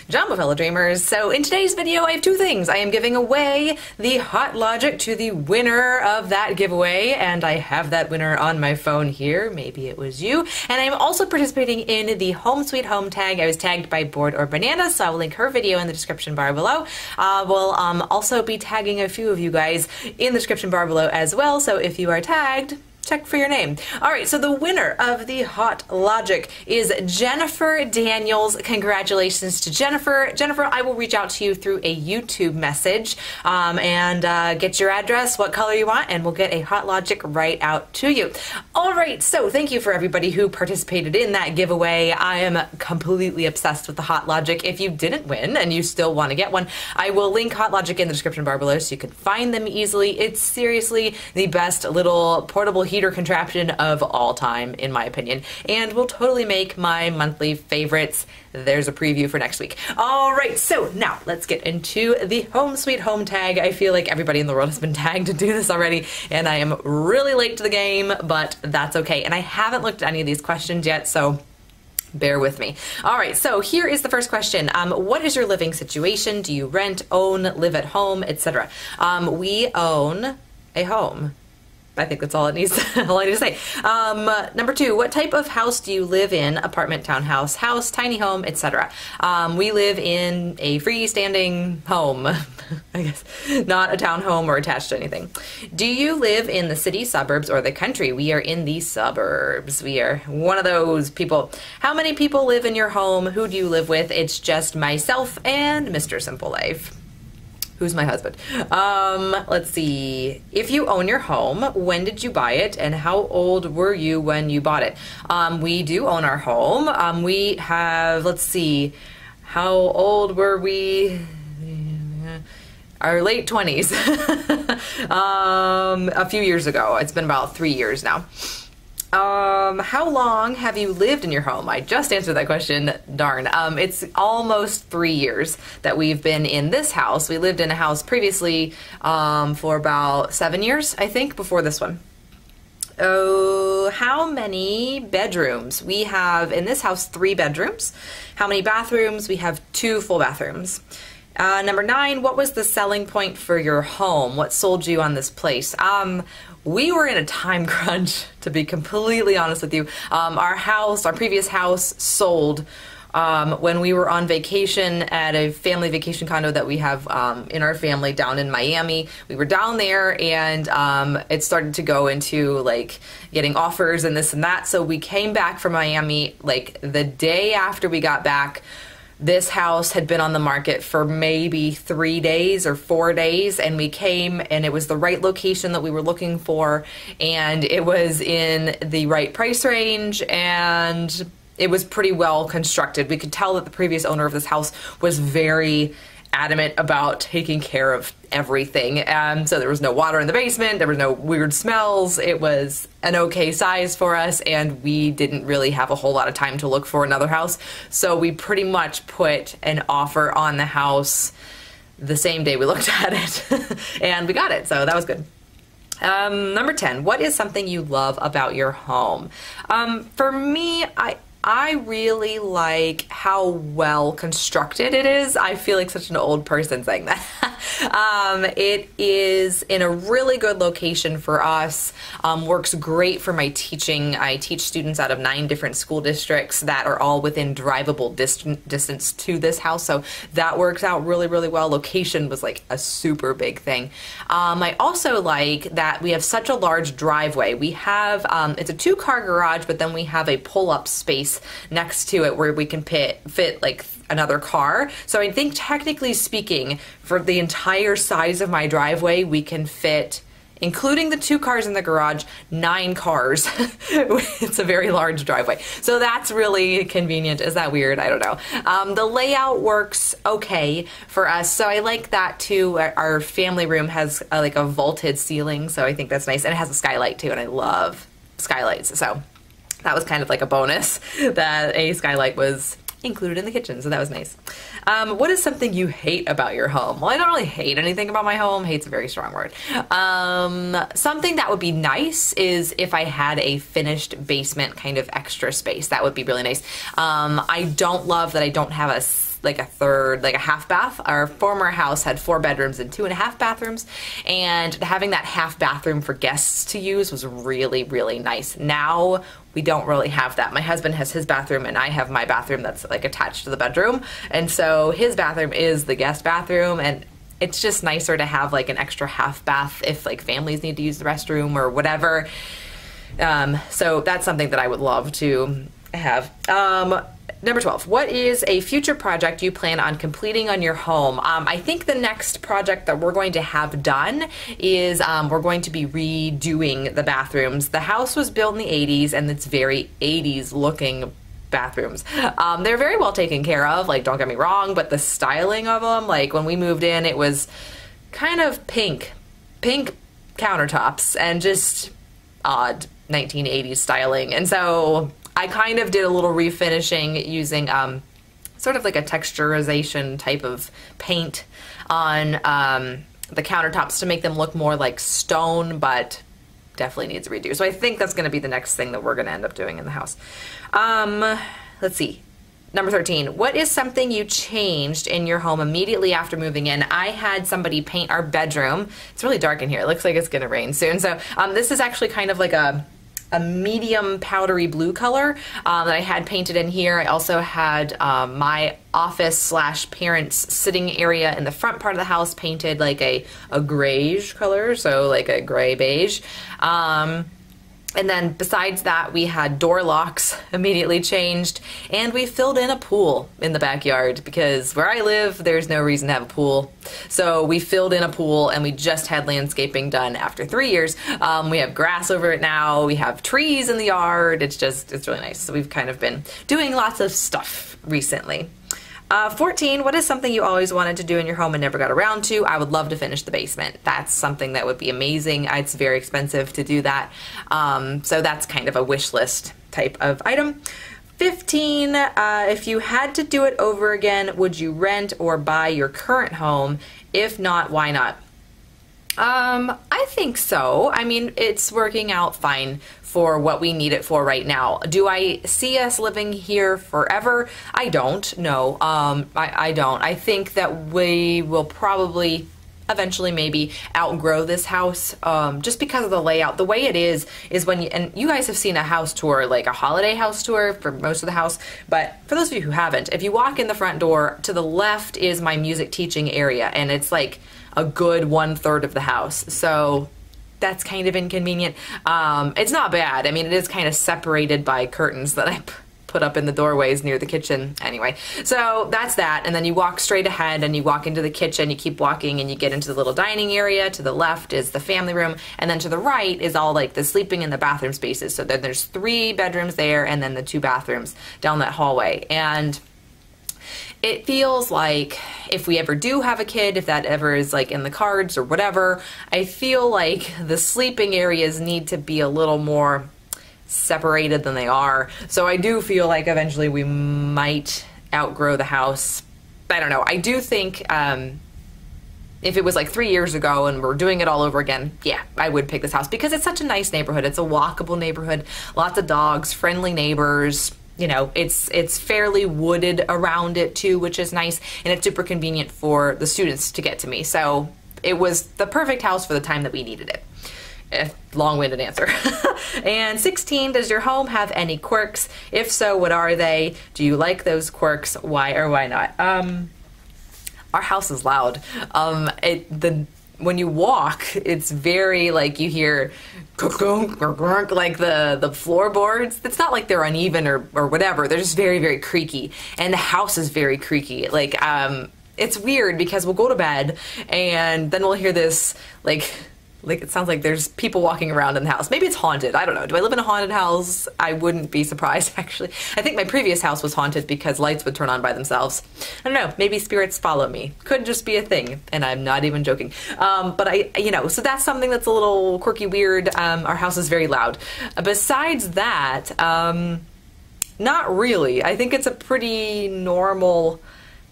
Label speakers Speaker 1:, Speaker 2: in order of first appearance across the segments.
Speaker 1: Jumbo fellow dreamers. So in today's video I have two things. I am giving away the Hot Logic to the winner of that giveaway, and I have that winner on my phone here. Maybe it was you. And I'm also participating in the Home Sweet Home tag. I was tagged by Board or Banana, so I will link her video in the description bar below. We'll also be tagging a few of you guys in the description bar below as well, so if you are tagged, check for your name. Alright, so the winner of the Hot Logic is Jennifer Daniels. Congratulations to Jennifer. Jennifer, I will reach out to you through a YouTube message and get your address, what color you want, and we'll get a Hot Logic right out to you. Alright, so thank you for everybody who participated in that giveaway. I am completely obsessed with the Hot Logic. If you didn't win and you still want to get one, I will link Hot Logic in the description bar below so you can find them easily. It's seriously the best little portable heater contraption of all time, in my opinion, and will totally make my monthly favorites. There's a preview for next week. All right, so now let's get into the Home Sweet Home tag. I feel like everybody in the world has been tagged to do this already, and I am really late to the game, but that's okay. And I haven't looked at any of these questions yet, so bear with me. All right, so here is the first question. What is your living situation? Do you rent, own, live at home, etc.? We own a home. I think that's all it needs. All I need to say. Number two, what type of house do you live in? Apartment, townhouse, house, tiny home, etc. We live in a freestanding home. I guess not a townhome or attached to anything. Do you live in the city, suburbs, or the country? We are in the suburbs. We are one of those people. How many people live in your home? Who do you live with? It's just myself and Mr. Simple Life. Who's my husband? Let's see. If you own your home, when did you buy it, and how old were you when you bought it? We do own our home. We have, let's see, how old were we? Our late 20s. A few years ago. It's been about 3 years now. How long have you lived in your home? I just answered that question. Darn. It's almost 3 years that we've been in this house. We lived in a house previously for about 7 years, I think, before this one. Oh, how many bedrooms? We have in this house 3 bedrooms. How many bathrooms? We have 2 full bathrooms. Number 9, what was the selling point for your home? What sold you on this place? We were in a time crunch, to be completely honest with you. Our previous house sold when we were on vacation at a family vacation condo that we have in our family down in Miami. We were down there, and it started to go into like getting offers and this and that. So we came back from Miami like the day after we got back. This house had been on the market for maybe 3 days or 4 days, and we came and it was the right location that we were looking for, and it was in the right price range, and it was pretty well constructed. We could tell that the previous owner of this house was very adamant about taking care of everything. So there was no water in the basement, there was no weird smells, it was an okay size for us, and we didn't really have a whole lot of time to look for another house. So we pretty much put an offer on the house the same day we looked at it, and we got it, so that was good. Number 10, what is something you love about your home? For me, I really like how well constructed it is. I feel like such an old person saying that. It is in a really good location for us, works great for my teaching. I teach students out of 9 different school districts that are all within drivable distance to this house, so that works out really, really well. Location was like a super big thing. I also like that we have such a large driveway. We have, it's a 2-car garage, but then we have a pull-up space next to it where we can fit like another car. So I think technically speaking, for the entire size of my driveway, we can fit, including the 2 cars in the garage, 9 cars. It's a very large driveway. So that's really convenient. Is that weird? I don't know. The layout works okay for us. So I like that too. Our family room has like a vaulted ceiling. So I think that's nice. And it has a skylight too. And I love skylights. So that was kind of like a bonus that a skylight was included in the kitchen, so that was nice. What is something you hate about your home? Well, I don't really hate anything about my home. Hate's a very strong word. Something that would be nice is if I had a finished basement kind of extra space. That would be really nice. I don't love that I don't have like a third, like a half bath. Our former house had 4 bedrooms and 2.5 bathrooms, and having that half bathroom for guests to use was really, really nice. Now we don't really have that. My husband has his bathroom and I have my bathroom that's like attached to the bedroom, and so his bathroom is the guest bathroom, and it's just nicer to have like an extra half bath if like families need to use the restroom or whatever. So that's something that I would love to have. Number 12, what is a future project you plan on completing on your home? I think the next project that we're going to have done is we're going to be redoing the bathrooms. The house was built in the 80s and it's very 80s looking bathrooms. They're very well taken care of, like, don't get me wrong, but the styling of them, like when we moved in, it was kind of pink countertops and just odd 1980s styling. And so I kind of did a little refinishing using sort of like a texturization type of paint on the countertops to make them look more like stone, but definitely needs a redo. So I think that's going to be the next thing that we're going to end up doing in the house. Let's see. Number 13, what is something you changed in your home immediately after moving in? I had somebody paint our bedroom. It's really dark in here. It looks like it's going to rain soon. So this is actually kind of like a medium powdery blue color that I had painted in here. I also had my office slash parents sitting area in the front part of the house painted like a grayish color, so like a gray beige. And then besides that, we had door locks immediately changed, and we filled in a pool in the backyard because where I live, there's no reason to have a pool. So we filled in a pool, and we just had landscaping done after 3 years. We have grass over it now. We have trees in the yard. It's really nice. So we've kind of been doing lots of stuff recently. 14, what is something you always wanted to do in your home and never got around to? I would love to finish the basement. That's something that would be amazing. It's very expensive to do that. So that's kind of a wish list type of item. 15, if you had to do it over again, would you rent or buy your current home? If not, why not? I think so. I mean, it's working out fine for what we need it for right now. Do I see us living here forever? I don't. No, I don't. I think that we will probably eventually maybe outgrow this house just because of the layout. The way it is when you, and you guys have seen a house tour, like a holiday house tour for most of the house, but for those of you who haven't, if you walk in the front door, to the left is my music teaching area, and it's like a good 1/3 of the house. So that's kind of inconvenient. It's not bad. I mean, it is kind of separated by curtains that I put up in the doorways near the kitchen. Anyway, so that's that. And then you walk straight ahead and you walk into the kitchen, you keep walking and you get into the little dining area. To the left is the family room. And then to the right is all like the sleeping and the bathroom spaces. So then there's 3 bedrooms there and then the 2 bathrooms down that hallway. And it feels like if we ever do have a kid, if that ever is like in the cards or whatever, I feel like the sleeping areas need to be a little more separated than they are. So I do feel like eventually we might outgrow the house. I don't know. I do think if it was like 3 years ago and we're doing it all over again, yeah, I would pick this house because it's such a nice neighborhood. It's a walkable neighborhood, lots of dogs, friendly neighbors. You know, it's fairly wooded around it too, which is nice, and it's super convenient for the students to get to me. So it was the perfect house for the time that we needed it. Long-winded answer. And 16, does your home have any quirks? If so, what are they? Do you like those quirks? Why or why not? Our house is loud. When you walk, it's very like you hear like the floorboards. It's not like they're uneven or whatever. They're just very, very creaky. And the house is very creaky. Like, it's weird because we'll go to bed and then we'll hear this like it sounds like there's people walking around in the house. Maybe it's haunted. I don't know. Do I live in a haunted house? I wouldn't be surprised, actually. I think my previous house was haunted because lights would turn on by themselves. I don't know. Maybe spirits follow me. Could just be a thing, and I'm not even joking. But so that's something that's a little quirky, weird. Our house is very loud. Besides that, not really. I think it's a pretty normal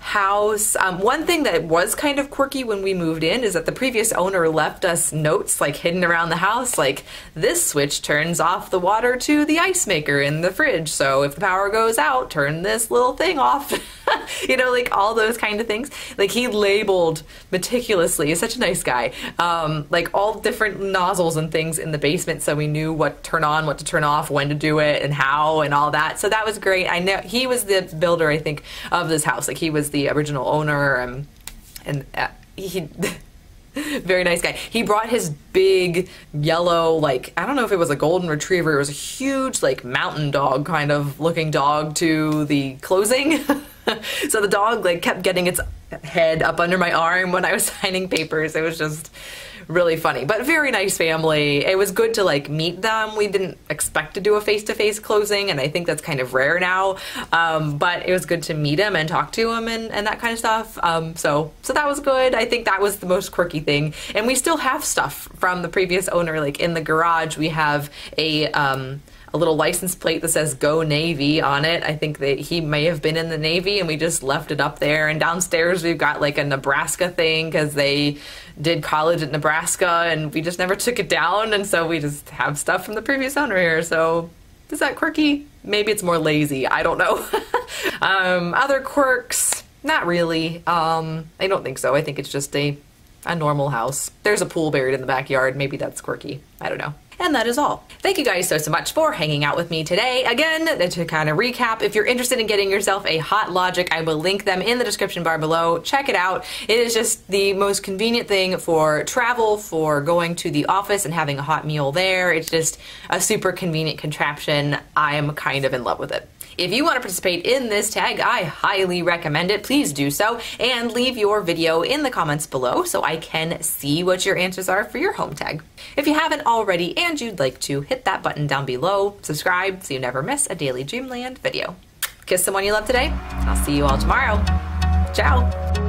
Speaker 1: house. One thing that was kind of quirky when we moved in is that the previous owner left us notes like hidden around the house, like this switch turns off the water to the ice maker in the fridge, so if the power goes out, turn this little thing off. You know, like all those kind of things. Like he labeled meticulously. He's such a nice guy. Like all different nozzles and things in the basement, so we knew what to turn on, what to turn off, when to do it, and how, and all that. So that was great. I know he was the builder, I think, of this house. Like he was the original owner, and he very nice guy. He brought his big yellow, like, I don't know if it was a golden retriever, it was a huge like mountain dog kind of looking dog to the closing. So the dog like kept getting its head up under my arm when I was signing papers. It was just really funny, but very nice family. It was good to like meet them. We didn't expect to do a face-to-face closing, and I think that's kind of rare now, but it was good to meet him and talk to him and that kind of stuff. So that was good. I think that was the most quirky thing. And we still have stuff from the previous owner. Like in the garage we have a little license plate that says Go Navy on it. I think that he may have been in the Navy and we just left it up there. And downstairs we've got like a Nebraska thing because they did college at Nebraska and we just never took it down, and so we just have stuff from the previous owner here. So is that quirky? Maybe it's more lazy. I don't know. Other quirks? Not really. I don't think so. I think it's just a normal house. There's a pool buried in the backyard. Maybe that's quirky. I don't know. And that is all. Thank you guys so much for hanging out with me today. Again, to kind of recap, if you're interested in getting yourself a Hot Logic, I will link them in the description bar below. Check it out. It is just the most convenient thing for travel, for going to the office and having a hot meal there. It's just a super convenient contraption. I am kind of in love with it. If you want to participate in this tag, I highly recommend it. Please do so, and leave your video in the comments below so I can see what your answers are for your home tag. If you haven't already and you'd like to, hit that button down below, subscribe so you never miss a Daily Dreamland video. Kiss someone you love today. I'll see you all tomorrow. Ciao.